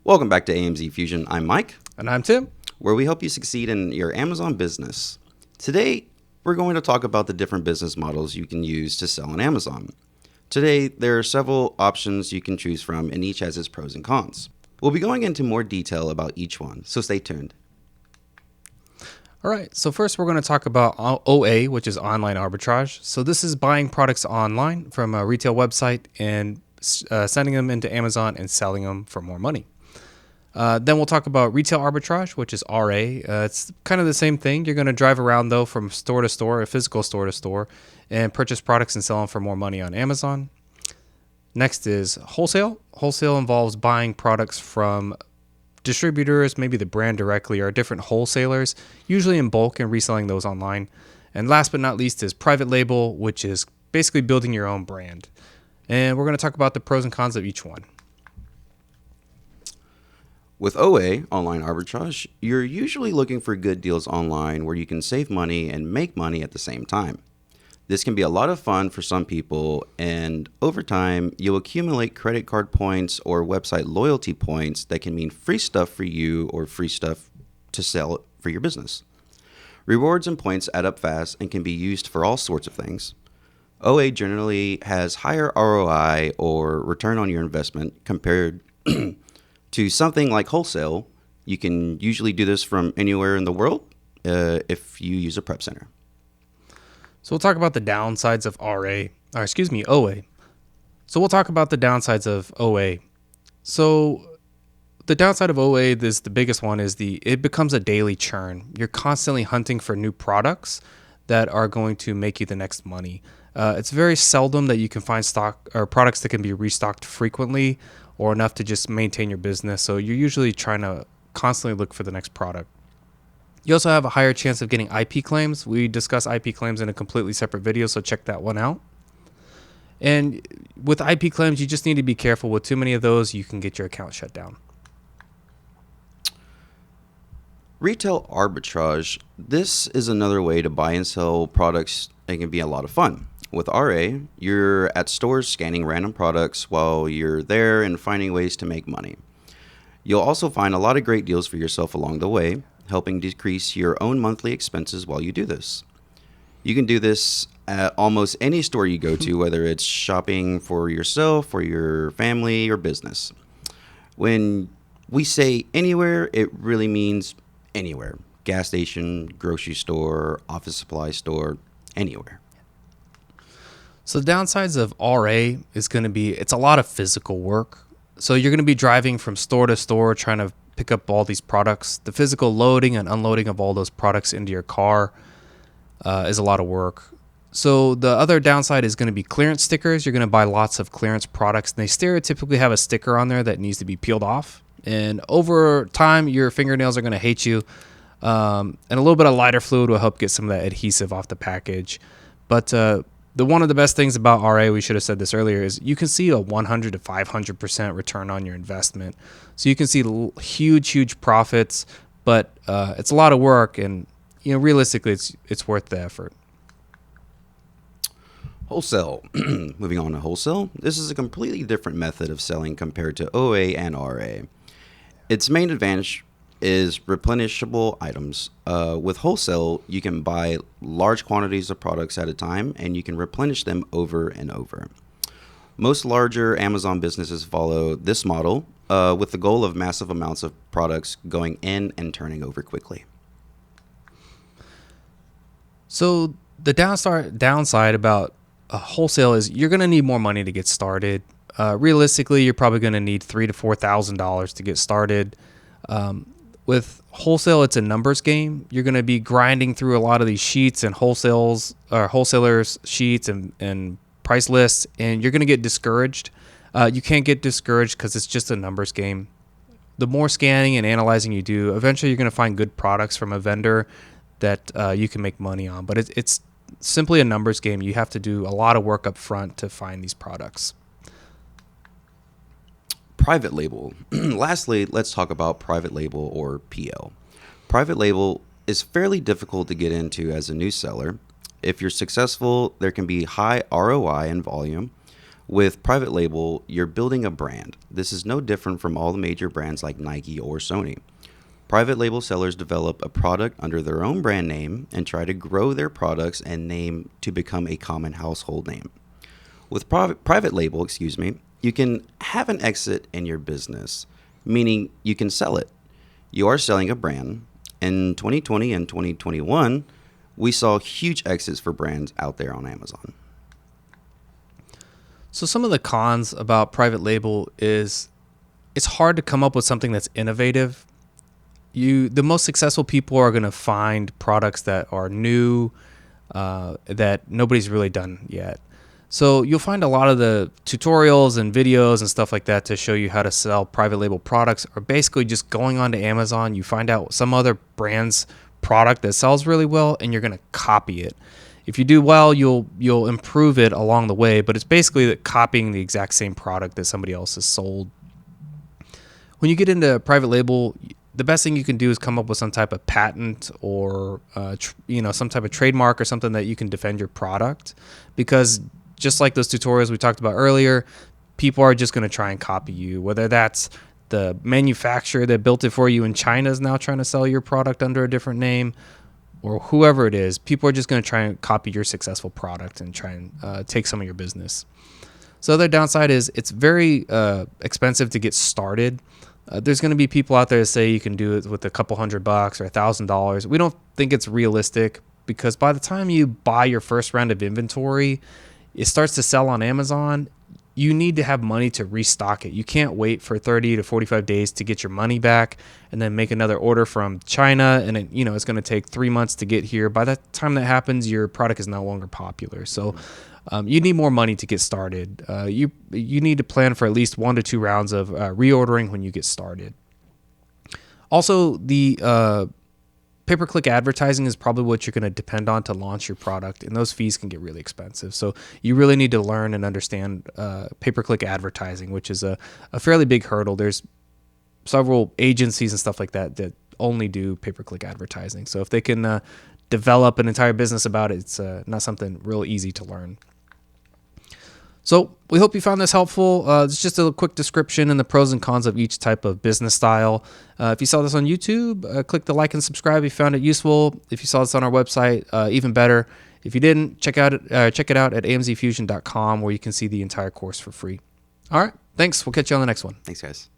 Welcome back to AMZ Fusion. I'm Mike, And I'm Tim. where we help you succeed in your Amazon business. Today, we're going to talk about the different business models you can use to sell on Amazon. Today, there are several options you can choose from, and each has its pros and cons. We'll be going into more detail about each one, so stay tuned. All right, so first we're going to talk about OA, which is online arbitrage. So this is buying products online from a retail website and sending them into Amazon and selling them for more money. Then we'll talk about retail arbitrage, which is RA. It's kind of the same thing. You're going to drive around, though, from store to store, a physical store to store, and purchase products and sell them for more money on Amazon. Next is wholesale. Wholesale involves buying products from distributors, maybe the brand directly, or different wholesalers, usually in bulk, and reselling those online. And last but not least is private label, which is basically building your own brand. And we're going to talk about the pros and cons of each one. With OA, online arbitrage, you're usually looking for good deals online where you can save money and make money at the same time. This can be a lot of fun for some people, and over time, you'll accumulate credit card points or website loyalty points that can mean free stuff for you or free stuff to sell for your business. Rewards and points add up fast and can be used for all sorts of things. OA generally has higher ROI or return on your investment compared to something like wholesale. You can usually do this from anywhere in the world if you use a prep center. So we'll talk about the downsides of OA. So we'll talk about the downsides of OA. So the downside of OA is the biggest one is it becomes a daily churn. You're constantly hunting for new products that are going to make you the next money. It's very seldom that you can find stock or products that can be restocked frequently or enough to just maintain your business. So you're usually trying to constantly look for the next product. You also have a higher chance of getting IP claims. We discuss IP claims in a completely separate video, so check that one out. And with IP claims, you just need to be careful. With too many of those, you can get your account shut down. Retail arbitrage. This is another way to buy and sell products that can be a lot of fun. With RA, you're at stores scanning random products while you're there and finding ways to make money. You'll also find a lot of great deals for yourself along the way, helping decrease your own monthly expenses while you do this. You can do this at almost any store you go to, whether it's shopping for yourself or your family or business. When we say anywhere, it really means anywhere. Gas station, grocery store, office supply store, anywhere. So the downsides of RA is going to be it's a lot of physical work. So you're going to be driving from store to store trying to pick up all these products. The physical loading and unloading of all those products into your car is a lot of work. So the other downside is going to be clearance stickers. You're going to buy lots of clearance products, and they stereotypically have a sticker on there that needs to be peeled off. And over time, your fingernails are going to hate you. And a little bit of lighter fluid will help get some of that adhesive off the package. But one of the best things about RA, we should have said this earlier, is you can see a 100 to 500% return on your investment. So you can see huge profits, but it's a lot of work, and realistically, it's worth the effort. Wholesale. Moving on to wholesale. This is a completely different method of selling compared to OA and RA. Its main advantage is replenishable items. With wholesale, you can buy large quantities of products at a time, and you can replenish them over and over. Most larger Amazon businesses follow this model with the goal of massive amounts of products going in and turning over quickly. So the downside about wholesale is you're going to need more money to get started. Realistically, you're probably going to need $3,000 to $4,000 to get started. With wholesale, it's a numbers game. You're going to be grinding through a lot of these sheets and wholesales or wholesalers sheets and price lists, and you're going to get discouraged. You can't get discouraged because it's just a numbers game. The more scanning and analyzing you do, eventually you're going to find good products from a vendor that you can make money on. But it's simply a numbers game. You have to do a lot of work up front to find these products. Private label. Lastly, let's talk about private label or PL. Private label is fairly difficult to get into as a new seller. If you're successful, there can be high ROI and volume. With private label, you're building a brand. This is no different from all the major brands like Nike or Sony. Private label sellers develop a product under their own brand name and try to grow their products and name to become a common household name. With private label, you can have an exit in your business, meaning you can sell it. You are selling a brand. In 2020 and 2021, we saw huge exits for brands out there on Amazon. So some of the cons about private label is it's hard to come up with something that's innovative. The most successful people are going to find products that are new, that nobody's really done yet. So you'll find a lot of the tutorials and videos and stuff like that to show you how to sell private label products are basically just going onto Amazon. You find out some other brand's product that sells really well, and you're going to copy it. If you do well, you'll improve it along the way, but it's basically copying the exact same product that somebody else has sold. When you get into private label, the best thing you can do is come up with some type of patent or some type of trademark or something that you can defend your product, because just like those tutorials we talked about earlier, people are just going to try and copy you. Whether that's the manufacturer that built it for you in China is now trying to sell your product under a different name, or whoever it is, people are just going to try and copy your successful product and try and take some of your business. So the other downside is it's very expensive to get started. There's going to be people out there that say you can do it with a couple $100 or $1,000. We don't think it's realistic, because by the time you buy your first round of inventory, it starts to sell on Amazon. You need to have money to restock it. You can't wait for 30 to 45 days to get your money back and then make another order from China, and it's going to take 3 months to get here. By the time that happens, your product is no longer popular. So you need more money to get started. You need to plan for at least 1 to 2 rounds of reordering when you get started. Also, the pay-per-click advertising is probably what you're going to depend on to launch your product, and those fees can get really expensive. So you really need to learn and understand pay-per-click advertising, which is a fairly big hurdle. There's several agencies and stuff like that that only do pay-per-click advertising. So if they can develop an entire business about it, it's not something real easy to learn. So we hope you found this helpful. It's just a quick description and the pros and cons of each type of business style. If you saw this on YouTube, click the like and subscribe if you found it useful. If you saw this on our website, even better. If you didn't, check it out at amzfusion.com, where you can see the entire course for free. All right, thanks. We'll catch you on the next one. Thanks, guys.